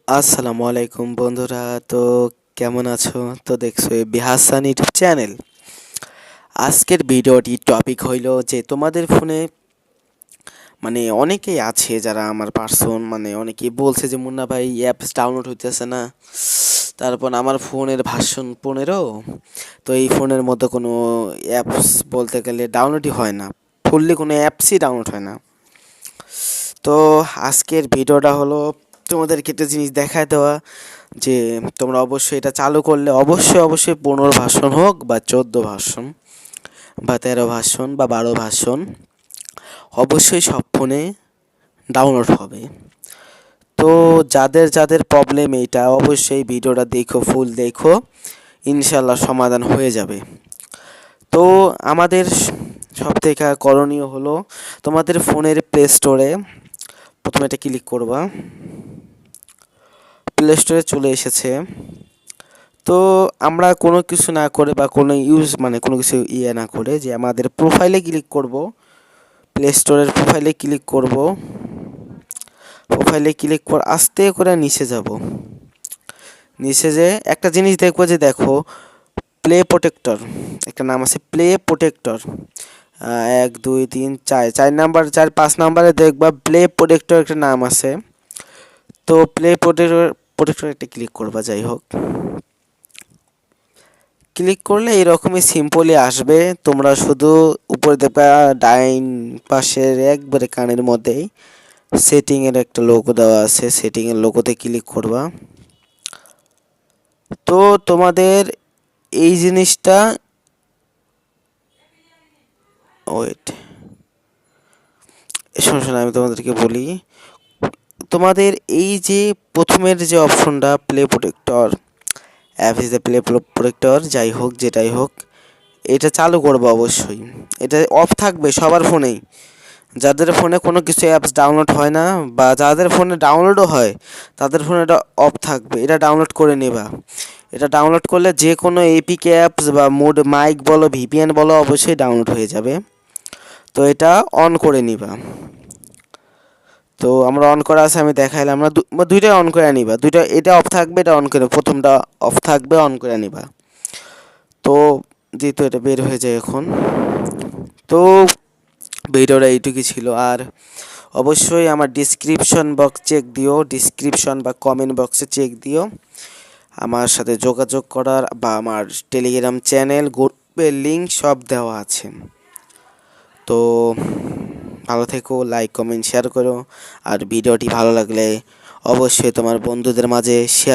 আসসালামু আলাইকুম বন্ধুরা। তো কেমন আছো? তো দেখছো এবি হাসান ইউটিউব চ্যানেল। আজকের ভিডিওটি টপিক হইল যে তোমাদের ফোনে অনেকেই আছে যারা আমার পার্সন অনেকেই বলছে যে মুন্না ভাই অ্যাপস ডাউনলোড হইতেছে না। তারপর আমার ফোনের ভার্সন 15, তো এই ফোনের মধ্যে কোনো অ্যাপস বলতে গেলে ডাউনলোডই হয় না, ফুললি কোনো অ্যাপসই ডাউনলোড হয় না। তো আজকের ভিডিওটা হলো তোমাদেরকে একটা জিনিস দেখায় দেওয়া যে তোমরা অবশ্যই এটা চালু করলে অবশ্যই 15 ভার্সন হোক বা 14 ভার্সন বা 13 ভার্সন বা 12 ভার্সন অবশ্যই সব ফোনে ডাউনলোড হবে। তো যাদের যাদের প্রবলেম এইটা অবশ্যই ভিডিওটা দেখো, ফুল দেখো, ইনশাল্লাহ সমাধান হয়ে যাবে। তো আমাদের সব থেকে করণীয় হলো তোমাদের ফোনের প্লে স্টোরে প্রথমে এটা ক্লিক করবা। প্লে স্টোরে চলে এসেছে। তো আমরা কোনো কিছু না করে বা কোনো কোনো কিছু না করে যে আমাদের প্রোফাইলে ক্লিক করব, প্লে স্টোরের প্রোফাইলে ক্লিক করব। প্রোফাইলে ক্লিক করে আস্তে করে নিচে যাব। নিচে যে একটা জিনিস দেখবো যে দেখো প্লে প্রোটেক্টর একটা নাম আছে, প্লে প্রোটেক্টর 1 2 3 4 4 নাম্বার 4 5 নাম্বারে দেখবা প্লে প্রোটেক্টর একটা নাম আছে। তো প্লে প্রোটেক্টর একটা ক্লিক করবা। যাই হোক, ক্লিক করলে এরকমই সিম্পলি আসবে। তোমরা শুধু উপরে দেখবা ডাইন পাশের একবারে কানের মধ্যেই সেটিংয়ের একটা লোগো দেওয়া আছে, সেটিংয়ের লোগোতে ক্লিক করবা। তো তোমাদের এই জিনিসটা ওয়েট শোনো আমি তোমাদেরকে বলি, তোমাদের এই যে প্রথমের যে অপশনটা play protector, app is the play protector, যাই হোক যেটাই হোক, এটা চালু করবো অবশ্যই। এটা অফ থাকবে সবার ফোনেই। যাদের ফোনে কোনো কিছু অ্যাপস ডাউনলোড হয় না বা যাদের ফোনে ডাউনলোডও হয় তাদের ফোনে এটা অফ থাকবে। এটা ডাউনলোড করে নেবা। এটা ডাউনলোড করলে যে কোনো এপিকে অ্যাপস বা মোড মাইক বলো, ভিপিএন বলো, অবশ্যই ডাউনলোড হয়ে যাবে। তো এটা অন করে নিবা। তো আমরা অন করা আছে, আমি দেখাইলাম না, দুইটাই অন করে নিবা। দুইটা, এটা অফ থাকবে, এটা অন করে, প্রথমটা অফ থাকবে, অন করে নিবা। তো যেহেতু এটা বের হয়ে যায় এখন, তো ভিডিওটা এইটুকুই ছিল। আর অবশ্যই আমার ডিসক্রিপশন বক্স চেক দিও, ডিসক্রিপশন বা কমেন্ট বক্সে চেক দিও। আমার সাথে যোগাযোগ করার বা আমার টেলিগ্রাম চ্যানেল, গ্রুপের লিঙ্ক সব দেওয়া আছে। তো ভালো থেকো, লাইক কমেন্ট শেয়ার করো। আর ভিডিওটি ভালো লাগলে অবশ্যই তোমার বন্ধুদের মাঝে শেয়ার